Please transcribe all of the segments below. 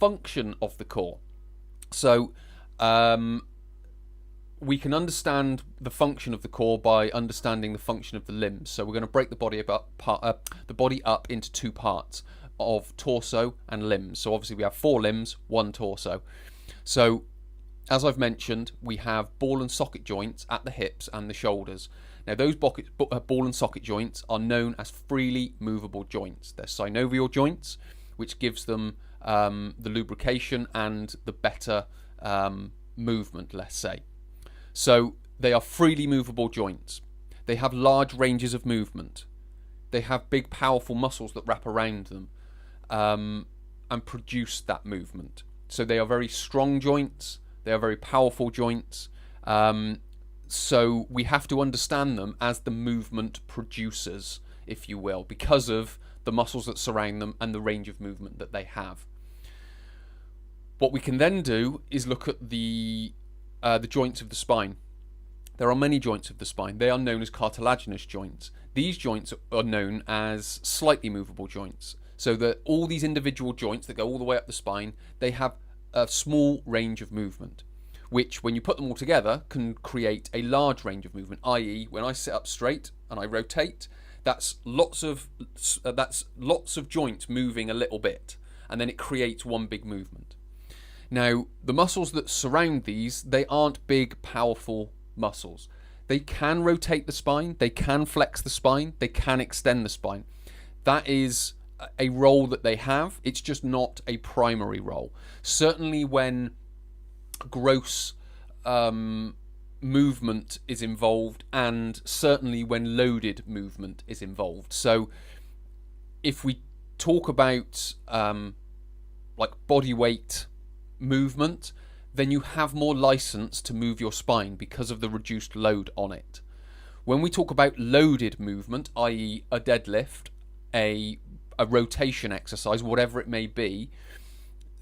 function of the core. So we can understand the function of the core by understanding the function of the limbs. So we're going to break the body up into two parts of torso and limbs. So obviously we have 4 limbs, 1 torso. So as I've mentioned, we have ball and socket joints at the hips and the shoulders. Now those ball and socket joints are known as freely movable joints. They're synovial joints, which gives them the lubrication and the better movement, let's say. So they are freely movable joints. They have large ranges of movement. They have big, powerful muscles that wrap around them and produce that movement. So they are very strong joints. They are very powerful joints. So we have to understand them as the movement producers, if you will, because of the muscles that surround them and the range of movement that they have. What we can then do is look at the joints of the spine. There are many joints of the spine. They are known as cartilaginous joints. These joints are known as slightly movable joints. So that all these individual joints that go all the way up the spine, they have a small range of movement, which when you put them all together can create a large range of movement, i.e. when I sit up straight and I rotate, that's lots of joints moving a little bit, and then it creates one big movement. Now, the muscles that surround these, they aren't big, powerful muscles. They can rotate the spine, they can flex the spine, they can extend the spine. That is a role that they have. It's just not a primary role. Certainly when gross movement is involved, and certainly when loaded movement is involved. So if we talk about like body weight movement, then you have more license to move your spine because of the reduced load on it. When we talk about loaded movement, i.e. a deadlift, a rotation exercise, whatever it may be,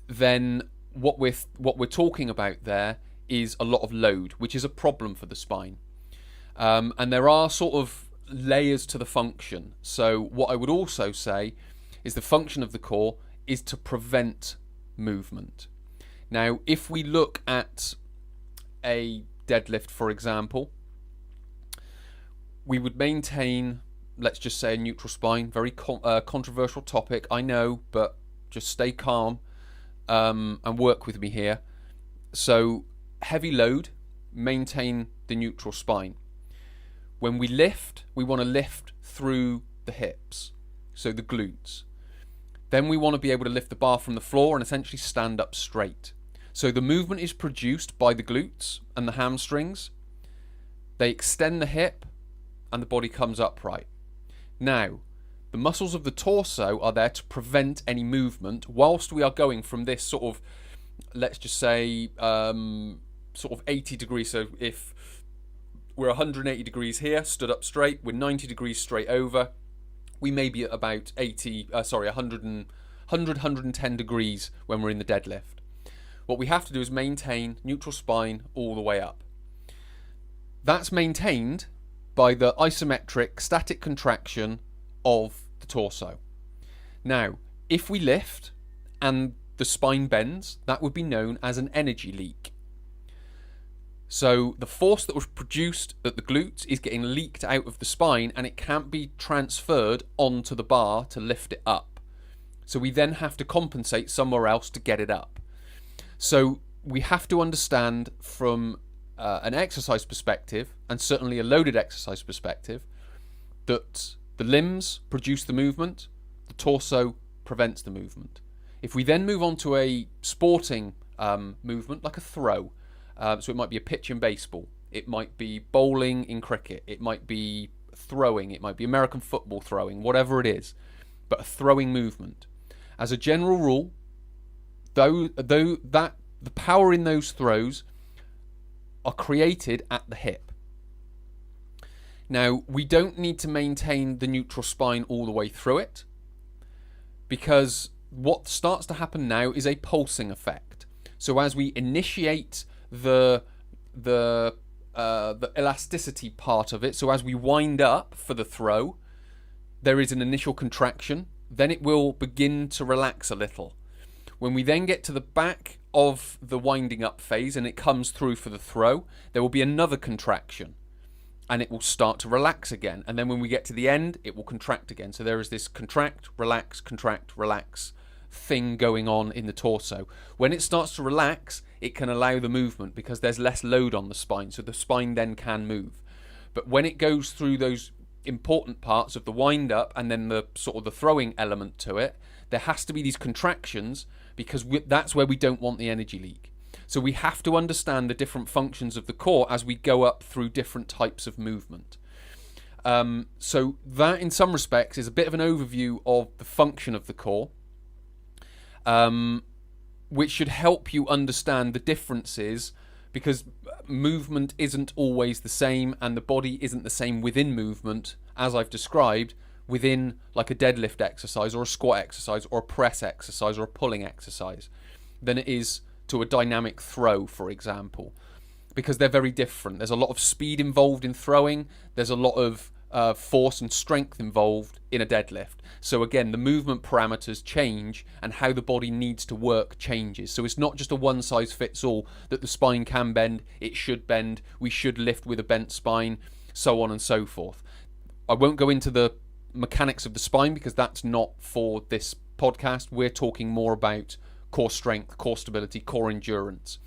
then what we're talking about there is a lot of load, which is a problem for the spine. And there are sort of layers to the function. So what I would also say is the function of the core is to prevent movement. Now, if we look at a deadlift, for example, we would maintain, let's just say, a neutral spine. Very controversial topic, I know, but just stay calm and work with me here. So, heavy load, maintain the neutral spine. When we lift, we want to lift through the hips, so the glutes. Then we want to be able to lift the bar from the floor and essentially stand up straight. So the movement is produced by the glutes and the hamstrings. They extend the hip and the body comes upright. Now, the muscles of the torso are there to prevent any movement whilst we are going from this sort of, let's just say, sort of 80 degrees. So if we're 180 degrees here, stood up straight, we're 90 degrees straight over, we may be at about 110 degrees when we're in the deadlift. What we have to do is maintain neutral spine all the way up. That's maintained by the isometric static contraction of the torso. Now, if we lift and the spine bends, that would be known as an energy leak. So the force that was produced at the glutes is getting leaked out of the spine, and it can't be transferred onto the bar to lift it up. So we then have to compensate somewhere else to get it up. So we have to understand from an exercise perspective, and certainly a loaded exercise perspective, that the limbs produce the movement, the torso prevents the movement. If we then move on to a sporting movement, like a throw, so it might be a pitch in baseball, it might be bowling in cricket, it might be throwing, it might be American football throwing, whatever it is, but a throwing movement. As a general rule, though that the power in those throws are created at the hip. Now, we don't need to maintain the neutral spine all the way through it, because what starts to happen now is a pulsing effect. So as we initiate the elasticity part of it, so as we wind up for the throw, there is an initial contraction, then it will begin to relax a little. When we then get to the back of the winding up phase and it comes through for the throw, there will be another contraction and it will start to relax again. And then when we get to the end, it will contract again. So there is this contract, relax thing going on in the torso. When it starts to relax, it can allow the movement because there's less load on the spine, so the spine then can move. But when it goes through those important parts of the wind up and then the sort of the throwing element to it, there has to be these contractions because that's where we don't want the energy leak. So we have to understand the different functions of the core as we go up through different types of movement. So that in some respects is a bit of an overview of the function of the core, which should help you understand the differences, because movement isn't always the same and the body isn't the same within movement, as I've described, within like a deadlift exercise or a squat exercise or a press exercise or a pulling exercise, than it is to a dynamic throw, for example, because they're very different. There's a lot of speed involved in throwing. There's a lot of force and strength involved in a deadlift. So again, the movement parameters change and how the body needs to work changes. So it's not just a one size fits all that the spine can bend, it should bend, we should lift with a bent spine, so on and so forth. I won't go into the mechanics of the spine because that's not for this podcast. We're talking more about core strength, core stability, core endurance.